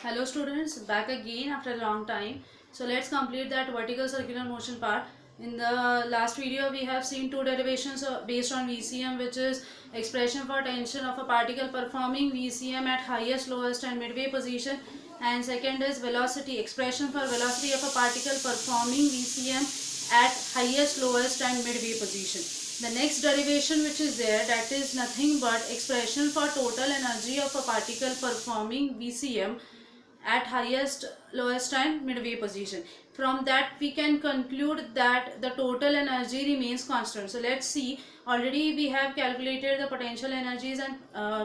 Hello students, back again after a long time. So let's complete that vertical circular motion part. In the last video we have seen two derivations based on VCM, which is expression for tension of a particle performing VCM at highest, lowest and midway position, and second is velocity, expression for velocity of a particle performing VCM at highest, lowest and midway position. The next derivation which is there, that is nothing but expression for total energy of a particle performing VCM at highest, lowest and midway position. From that we can conclude that the total energy remains constant. So let's see, already we have calculated the potential energies and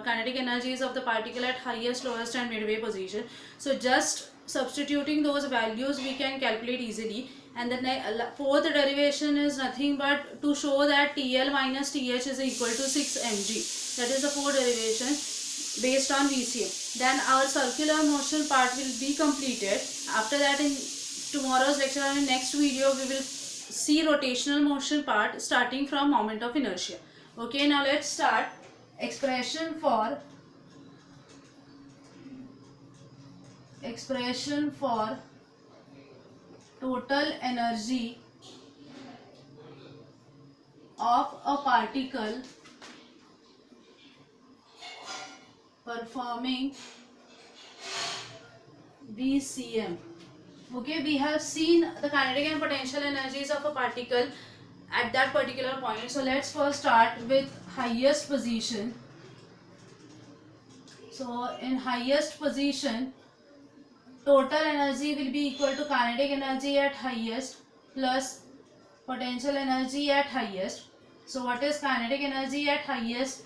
kinetic energies of the particle at highest, lowest and midway position. So just substituting those values we can calculate easily. And the fourth derivation is nothing but to show that TL minus TH is equal to 6 mg. That is the fourth derivation based on VCM. Then our circular motion part will be completed. After that, in tomorrow's lecture and in next video we will see rotational motion part starting from moment of inertia. Okay, now let's start. Expression for total energy of a particle performing VCM. Okay, we have seen the kinetic and potential energies of a particle at that particular point. So let's first start with highest position. So in highest position, total energy will be equal to kinetic energy at highest plus potential energy at highest. So what is kinetic energy at highest?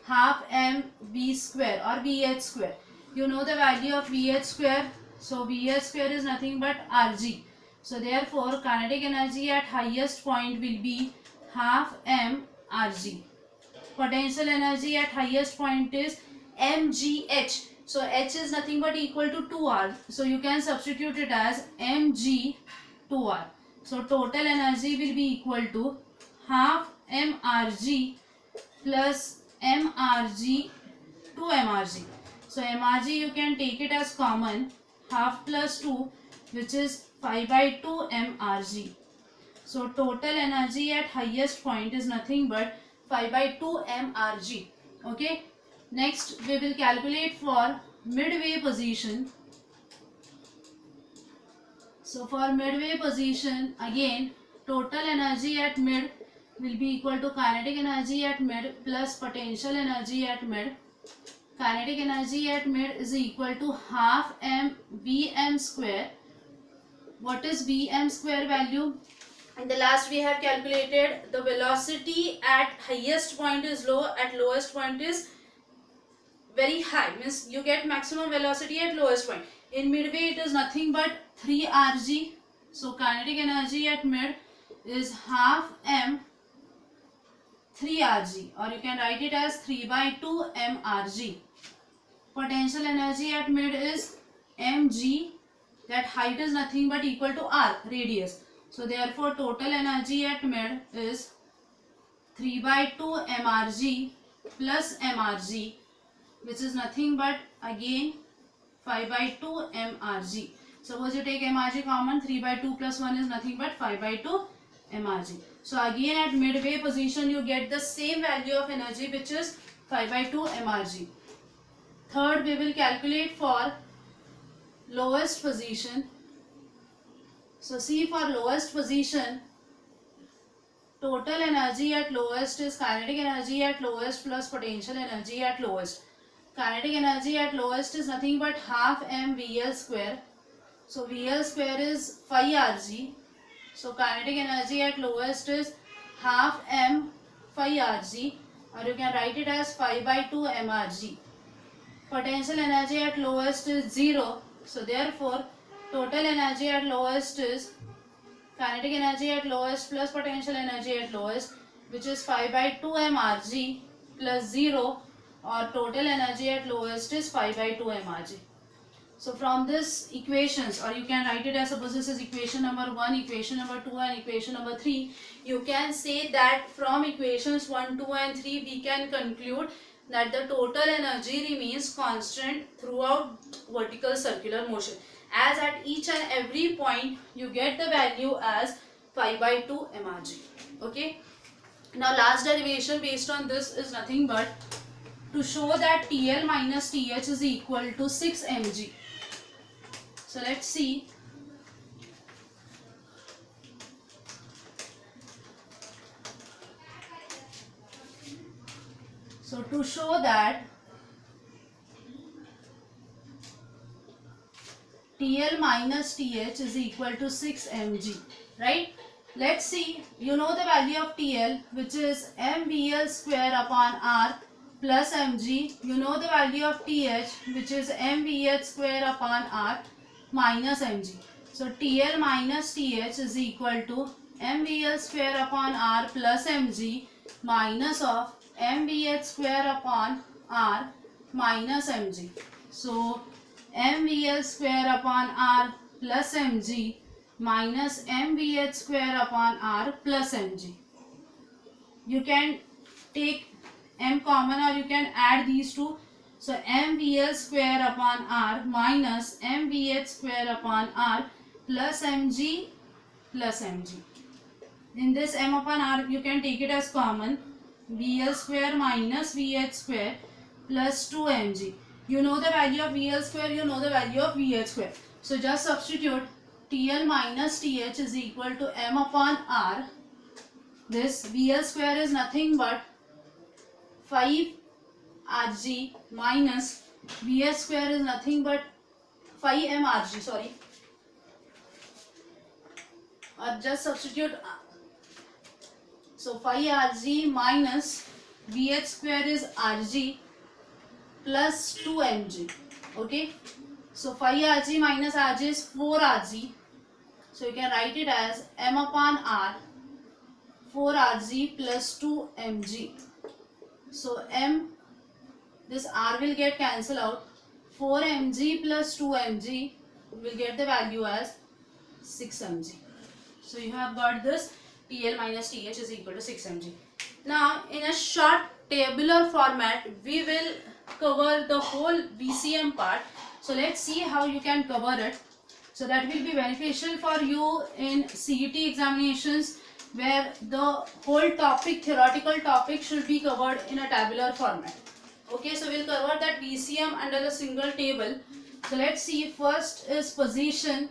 Half mv square or vh square. You know the value of vh square. So vh square is nothing but rg. So therefore kinetic energy at highest point will be half m rg. Potential energy at highest point is mgh. So h is nothing but equal to 2r. So you can substitute it as mg 2r. So total energy will be equal to half mrg plus mrg to mrg. So mrg you can take it as common, half plus 2, which is 5 by 2 mrg. So total energy at highest point is nothing but 5 by 2 mrg. Okay. Next we will calculate for midway position. So for midway position, again total energy at mid will be equal to kinetic energy at mid plus potential energy at mid. Kinetic energy at mid is equal to half m vm square. What is vm square value? In the last we have calculated the velocity at highest point is low, at lowest point is very high, means you get maximum velocity at lowest point. In midway it is nothing but 3 rg. So kinetic energy at mid is half m 3 rg, or you can write it as 3 by 2 mrg. Potential energy at mid is mg, that height is nothing but equal to r, radius. So therefore total energy at mid is 3 by 2 mrg plus mrg, which is nothing but again 5 by 2 mrg. Suppose you take mrg common, 3 by 2 plus 1 is nothing but 5 by 2 mrg. So again at midway position you get the same value of energy, which is 5 by 2 mrg. Third, we will calculate for lowest position. So see, for lowest position, total energy at lowest is kinetic energy at lowest plus potential energy at lowest. Kinetic energy at lowest is nothing but half m vl square. So vl square is 5 rg. So kinetic energy at lowest is half m 5 rg, or you can write it as 5 by 2 mrg. Potential energy at lowest is 0. So therefore total energy at lowest is kinetic energy at lowest plus potential energy at lowest, which is 5 by 2 mrg plus 0, or total energy at lowest is 5 by 2 mrg. So from this equations, or you can write it as, suppose this is equation number 1, equation number 2 and equation number 3, you can say that from equations 1, 2 and 3 we can conclude that the total energy remains constant throughout vertical circular motion, as at each and every point you get the value as 5 by 2 mrg. Okay. Now last derivation based on this is nothing but to show that TL minus TH is equal to 6 mg. So let's see. So to show that TL minus TH is equal to 6 mg, right? Let's see, you know the value of TL, which is mVL square upon R plus mg. You know the value of TH, which is mVH square upon R minus mg. So TL minus TH is equal to mVL square upon R plus mg minus of mVH square upon R minus mg. So mVL square upon R plus mg minus mVH square upon R plus mg. You can take m common or you can add these two. So mVL square upon R minus mVH square upon R plus mg plus mg. In this m upon R you can take it as common. VL square minus VH square plus 2 mg. You know the value of VL square, you know the value of VH square. So just substitute TL minus TH is equal to m upon R. This VL square is nothing but 5 Rg minus VH square is nothing but 5 mRg, sorry. Or just substitute. So 5 Rg minus VH square is Rg plus 2 mg. Okay. So 5 Rg minus Rg is 4 Rg. So you can write it as m upon R 4 Rg plus 2 mg. So m, this R will get cancelled out. 4 mg plus 2 mg will get the value as 6 mg. So you have got this TL minus TH is equal to 6 mg. Now in a short tabular format we will cover the whole VCM part. So let's see how you can cover it. So that will be beneficial for you in CET examinations where the whole topic, theoretical topic should be covered in a tabular format. Okay, so we'll cover that VCM under the single table. So let's see, first is position,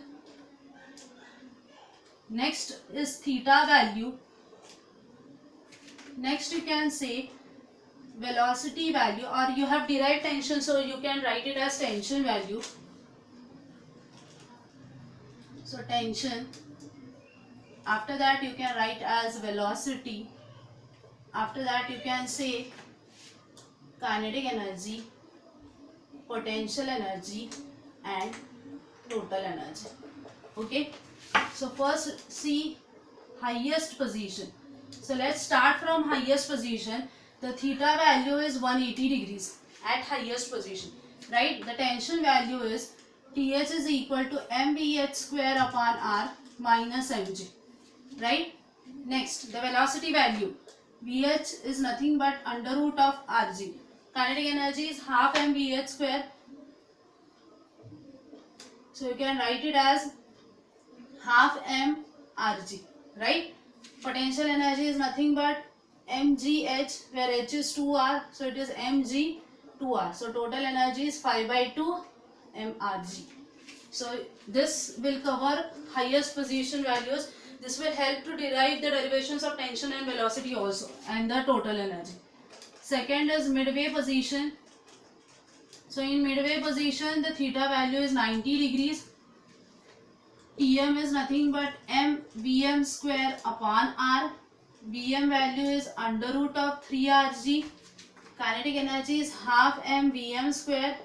next is theta value, next you can say velocity value, or you have derived tension so you can write it as tension value. So tension, after that you can write as velocity, after that you can say kinetic energy, potential energy and total energy. Okay, so first see highest position. So let's start from highest position. The theta value is 180 degrees at highest position, right? The tension value is TH is equal to mVH square upon R minus mg, right? Next, the velocity value, VH is nothing but under root of Rg. Kinetic energy is half mVH square. So you can write it as half m Rg, right? Potential energy is nothing but mgh, where h is 2r, so it is mg 2r. So total energy is 5 by 2 mRg. So this will cover highest position values. This will help to derive the derivations of tension and velocity also, and the total energy. Second is midway position. So in midway position the theta value is 90 degrees. Tm is nothing but m Vm square upon R. Vm value is under root of 3 Rg. Kinetic energy is half m Vm square,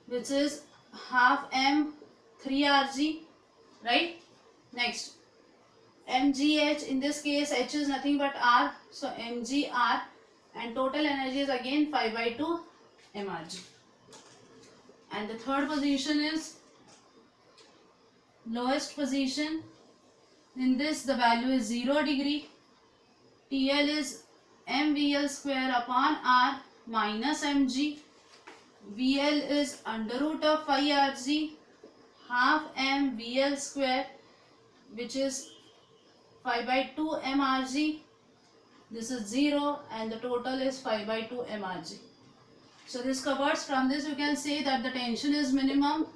which is half m 3 Rg, right? Next, mgh, in this case h is nothing but R, so mgr, and total energy is again 5 by 2 mRg. And the third position is lowest position. In this the value is 0 degree. TL is mVL square upon R minus mg. VL is under root of 5 Rg half m VL square, which is 5 by 2 mRg. This is 0 and the total is 5 by 2 mRg. So this covers, from this you can say that the tension is minimum,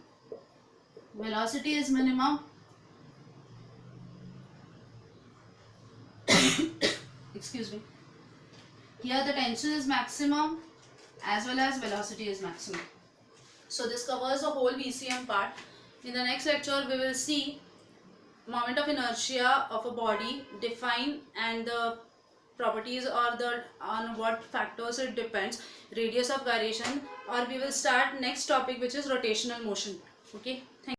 velocity is minimum, excuse me, here the tension is maximum as well as velocity is maximum. So this covers the whole VCM part. In the next lecture we will see moment of inertia of a body, define and the properties or the on what factors it depends, radius of gyration, or we will start next topic which is rotational motion. Okay, thank you.